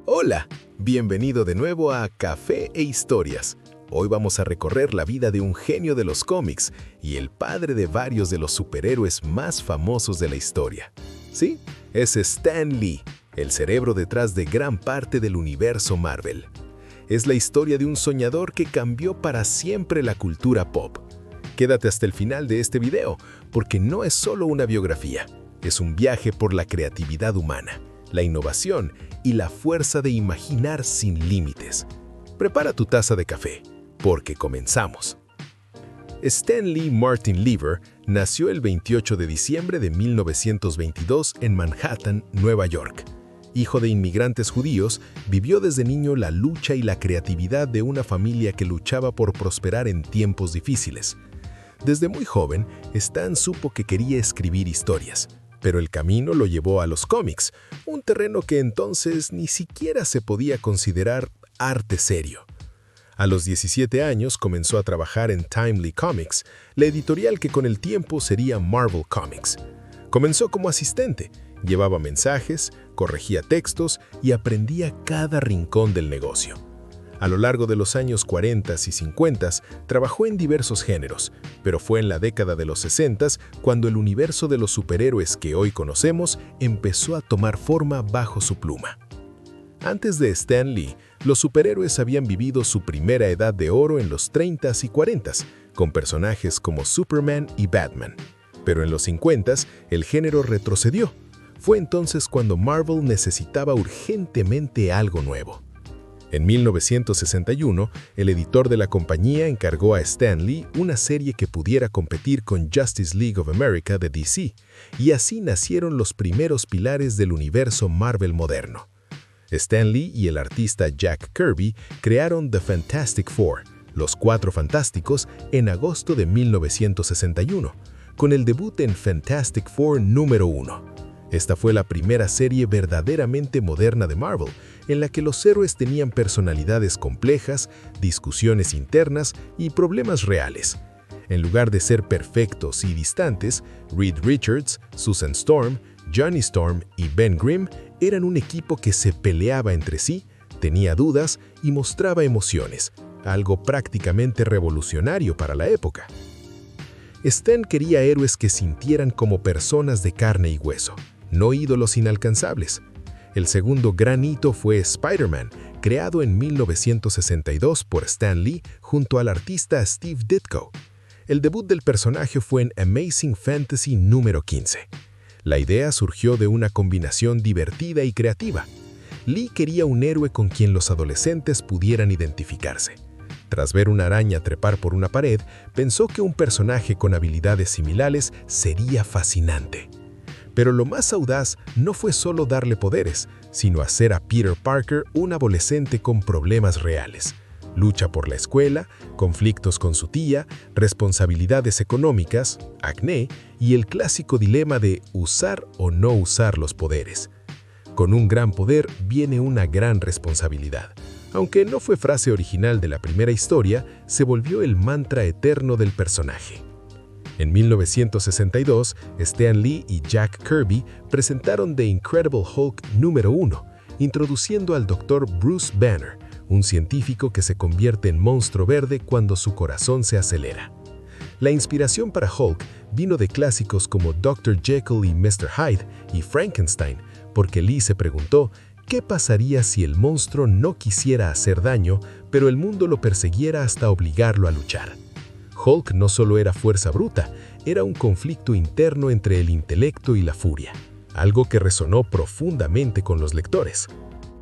Hola, bienvenido de nuevo a Café e Historias. Hoy vamos a recorrer la vida de un genio de los cómics y el padre de varios de los superhéroes más famosos de la historia. Sí, es Stan Lee, el cerebro detrás de gran parte del universo Marvel. Es la historia de un soñador que cambió para siempre la cultura pop. Quédate hasta el final de este video, porque no es solo una biografía, es un viaje por la creatividad humana, la innovación y la fuerza de imaginar sin límites. Prepara tu taza de café, porque comenzamos. Stan Lee Martin Lever nació el 28 de diciembre de 1922 en Manhattan, Nueva York. Hijo de inmigrantes judíos, vivió desde niño la lucha y la creatividad de una familia que luchaba por prosperar en tiempos difíciles. Desde muy joven, Stan supo que quería escribir historias, pero el camino lo llevó a los cómics, un terreno que entonces ni siquiera se podía considerar arte serio. A los 17 años comenzó a trabajar en Timely Comics, la editorial que con el tiempo sería Marvel Comics. Comenzó como asistente, llevaba mensajes, corregía textos y aprendía cada rincón del negocio. A lo largo de los años 40 y 50 trabajó en diversos géneros, pero fue en la década de los 60 cuando el universo de los superhéroes que hoy conocemos empezó a tomar forma bajo su pluma. Antes de Stan Lee, los superhéroes habían vivido su primera edad de oro en los 30s y 40s, con personajes como Superman y Batman. Pero en los 50s, el género retrocedió. Fue entonces cuando Marvel necesitaba urgentemente algo nuevo. En 1961, el editor de la compañía encargó a Stan Lee una serie que pudiera competir con Justice League of America de DC, y así nacieron los primeros pilares del universo Marvel moderno. Stan Lee y el artista Jack Kirby crearon The Fantastic Four, los Cuatro Fantásticos, en agosto de 1961, con el debut en Fantastic Four número 1. Esta fue la primera serie verdaderamente moderna de Marvel, en la que los héroes tenían personalidades complejas, discusiones internas y problemas reales. En lugar de ser perfectos y distantes, Reed Richards, Susan Storm, Johnny Storm y Ben Grimm eran un equipo que se peleaba entre sí, tenía dudas y mostraba emociones, algo prácticamente revolucionario para la época. Stan quería héroes que sintieran como personas de carne y hueso, no ídolos inalcanzables. El segundo gran hito fue Spider-Man, creado en 1962 por Stan Lee junto al artista Steve Ditko. El debut del personaje fue en Amazing Fantasy número 15. La idea surgió de una combinación divertida y creativa. Lee quería un héroe con quien los adolescentes pudieran identificarse. Tras ver una araña trepar por una pared, pensó que un personaje con habilidades similares sería fascinante. Pero lo más audaz no fue solo darle poderes, sino hacer a Peter Parker un adolescente con problemas reales. Lucha por la escuela, conflictos con su tía, responsabilidades económicas, acné y el clásico dilema de usar o no usar los poderes. Con un gran poder viene una gran responsabilidad. Aunque no fue frase original de la primera historia, se volvió el mantra eterno del personaje. En 1962, Stan Lee y Jack Kirby presentaron The Incredible Hulk número 1, introduciendo al Dr. Bruce Banner, un científico que se convierte en monstruo verde cuando su corazón se acelera. La inspiración para Hulk vino de clásicos como Dr. Jekyll y Mr. Hyde y Frankenstein, porque Lee se preguntó ¿qué pasaría si el monstruo no quisiera hacer daño, pero el mundo lo persiguiera hasta obligarlo a luchar? Hulk no solo era fuerza bruta, era un conflicto interno entre el intelecto y la furia, algo que resonó profundamente con los lectores.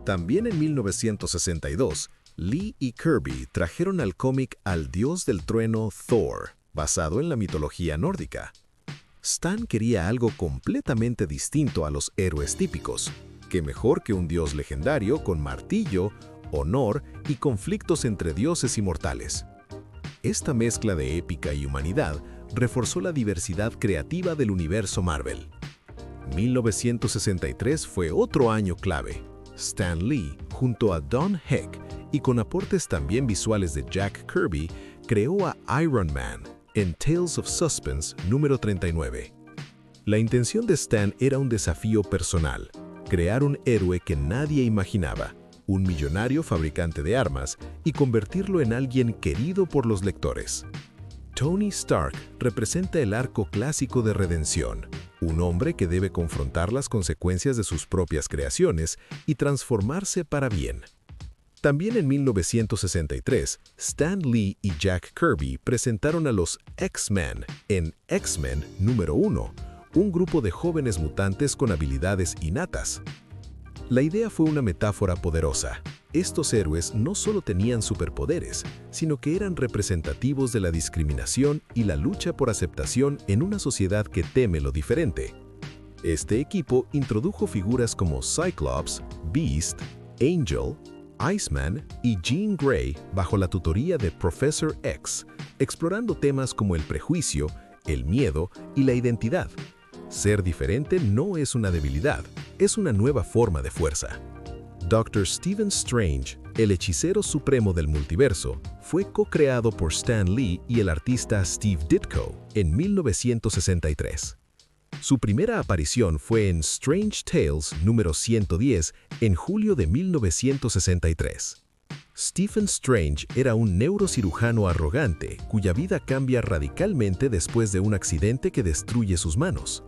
También en 1962, Lee y Kirby trajeron al cómic al dios del trueno Thor, basado en la mitología nórdica. Stan quería algo completamente distinto a los héroes típicos. ¿Qué mejor que un dios legendario con martillo, honor y conflictos entre dioses y mortales? Esta mezcla de épica y humanidad reforzó la diversidad creativa del universo Marvel. 1963 fue otro año clave. Stan Lee, junto a Don Heck y con aportes también visuales de Jack Kirby, creó a Iron Man en Tales of Suspense número 39. La intención de Stan era un desafío personal, crear un héroe que nadie imaginaba, un millonario fabricante de armas, y convertirlo en alguien querido por los lectores. Tony Stark representa el arco clásico de redención, un hombre que debe confrontar las consecuencias de sus propias creaciones y transformarse para bien. También en 1963, Stan Lee y Jack Kirby presentaron a los X-Men en X-Men número 1, un grupo de jóvenes mutantes con habilidades innatas. La idea fue una metáfora poderosa. Estos héroes no solo tenían superpoderes, sino que eran representativos de la discriminación y la lucha por aceptación en una sociedad que teme lo diferente. Este equipo introdujo figuras como Cyclops, Beast, Angel, Iceman y Jean Grey bajo la tutoría de Professor X, explorando temas como el prejuicio, el miedo y la identidad. Ser diferente no es una debilidad, es una nueva forma de fuerza. Dr. Stephen Strange, el hechicero supremo del multiverso, fue co-creado por Stan Lee y el artista Steve Ditko en 1963. Su primera aparición fue en Strange Tales número 110 en julio de 1963. Stephen Strange era un neurocirujano arrogante cuya vida cambia radicalmente después de un accidente que destruye sus manos.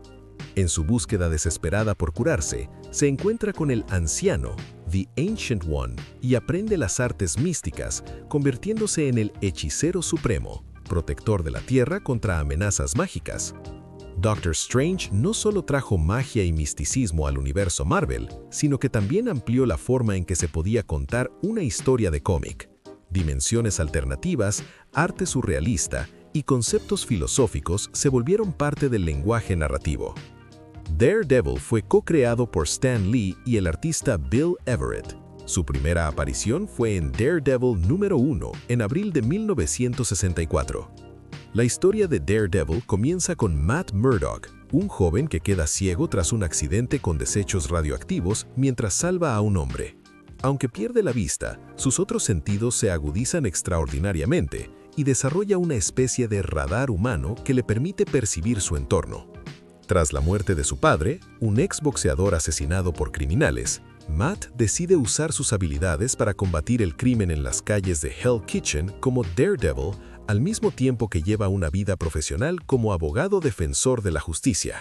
En su búsqueda desesperada por curarse, se encuentra con el anciano, The Ancient One, y aprende las artes místicas, convirtiéndose en el hechicero supremo, protector de la Tierra contra amenazas mágicas. Doctor Strange no solo trajo magia y misticismo al universo Marvel, sino que también amplió la forma en que se podía contar una historia de cómic. Dimensiones alternativas, arte surrealista y conceptos filosóficos se volvieron parte del lenguaje narrativo. Daredevil fue co-creado por Stan Lee y el artista Bill Everett. Su primera aparición fue en Daredevil número 1 en abril de 1964. La historia de Daredevil comienza con Matt Murdock, un joven que queda ciego tras un accidente con desechos radioactivos mientras salva a un hombre. Aunque pierde la vista, sus otros sentidos se agudizan extraordinariamente y desarrolla una especie de radar humano que le permite percibir su entorno. Tras la muerte de su padre, un exboxeador asesinado por criminales, Matt decide usar sus habilidades para combatir el crimen en las calles de Hell Kitchen como Daredevil, al mismo tiempo que lleva una vida profesional como abogado defensor de la justicia.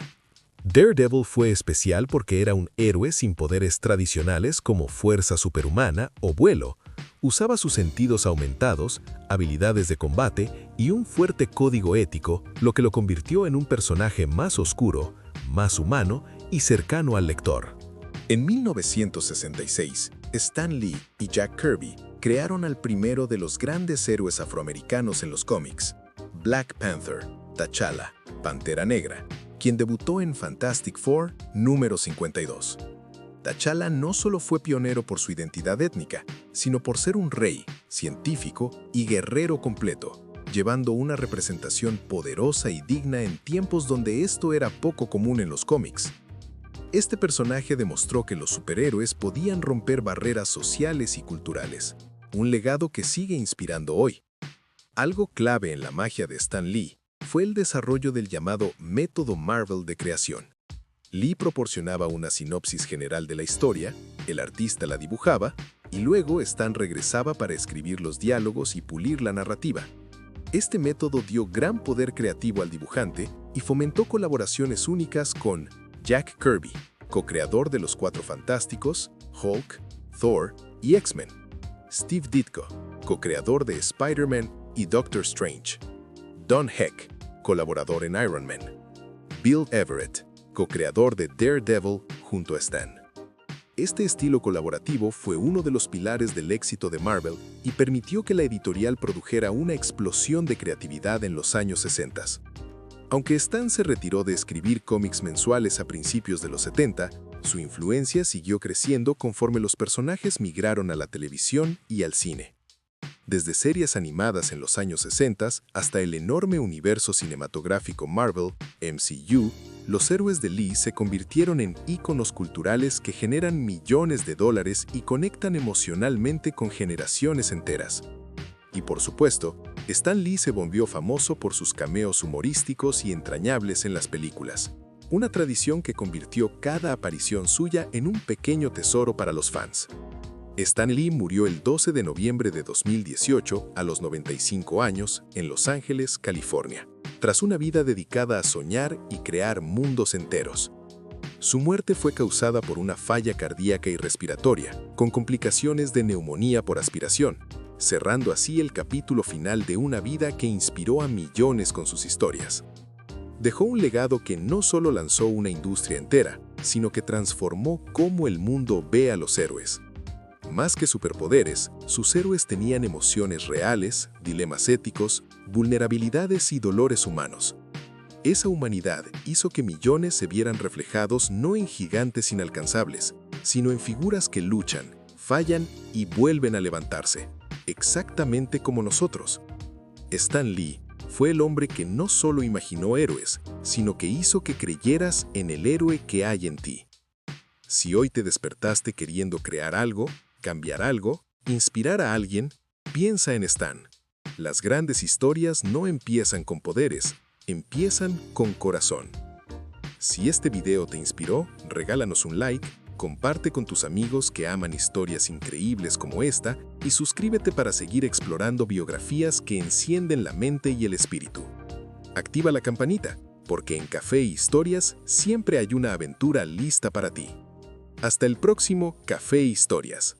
Daredevil fue especial porque era un héroe sin poderes tradicionales como fuerza superhumana o vuelo. Usaba sus sentidos aumentados, habilidades de combate y un fuerte código ético, lo que lo convirtió en un personaje más oscuro, más humano y cercano al lector. En 1966, Stan Lee y Jack Kirby crearon al primero de los grandes héroes afroamericanos en los cómics, Black Panther, T'Challa, Pantera Negra, quien debutó en Fantastic Four número 52. T'Challa no solo fue pionero por su identidad étnica, sino por ser un rey, científico y guerrero completo, llevando una representación poderosa y digna en tiempos donde esto era poco común en los cómics. Este personaje demostró que los superhéroes podían romper barreras sociales y culturales, un legado que sigue inspirando hoy. Algo clave en la magia de Stan Lee fue el desarrollo del llamado método Marvel de creación. Lee proporcionaba una sinopsis general de la historia, el artista la dibujaba, y luego Stan regresaba para escribir los diálogos y pulir la narrativa. Este método dio gran poder creativo al dibujante y fomentó colaboraciones únicas con Jack Kirby, co-creador de Los Cuatro Fantásticos, Hulk, Thor y X-Men; Steve Ditko, co-creador de Spider-Man y Doctor Strange; Don Heck, colaborador en Iron Man; Bill Everett, co-creador de Daredevil junto a Stan. Este estilo colaborativo fue uno de los pilares del éxito de Marvel y permitió que la editorial produjera una explosión de creatividad en los años 60. Aunque Stan se retiró de escribir cómics mensuales a principios de los 70, su influencia siguió creciendo conforme los personajes migraron a la televisión y al cine. Desde series animadas en los años 60 hasta el enorme universo cinematográfico Marvel, MCU, los héroes de Lee se convirtieron en íconos culturales que generan millones de dólares y conectan emocionalmente con generaciones enteras. Y por supuesto, Stan Lee se volvió famoso por sus cameos humorísticos y entrañables en las películas, una tradición que convirtió cada aparición suya en un pequeño tesoro para los fans. Stan Lee murió el 12 de noviembre de 2018 a los 95 años en Los Ángeles, California, tras una vida dedicada a soñar y crear mundos enteros. Su muerte fue causada por una falla cardíaca y respiratoria, con complicaciones de neumonía por aspiración, cerrando así el capítulo final de una vida que inspiró a millones con sus historias. Dejó un legado que no solo lanzó una industria entera, sino que transformó cómo el mundo ve a los héroes. Más que superpoderes, sus héroes tenían emociones reales, dilemas éticos, vulnerabilidades y dolores humanos. Esa humanidad hizo que millones se vieran reflejados no en gigantes inalcanzables, sino en figuras que luchan, fallan y vuelven a levantarse, exactamente como nosotros. Stan Lee fue el hombre que no solo imaginó héroes, sino que hizo que creyeras en el héroe que hay en ti. Si hoy te despertaste queriendo crear algo, cambiar algo, inspirar a alguien, piensa en Stan. Las grandes historias no empiezan con poderes, empiezan con corazón. Si este video te inspiró, regálanos un like, comparte con tus amigos que aman historias increíbles como esta y suscríbete para seguir explorando biografías que encienden la mente y el espíritu. Activa la campanita, porque en Café e Historias siempre hay una aventura lista para ti. Hasta el próximo Café e Historias.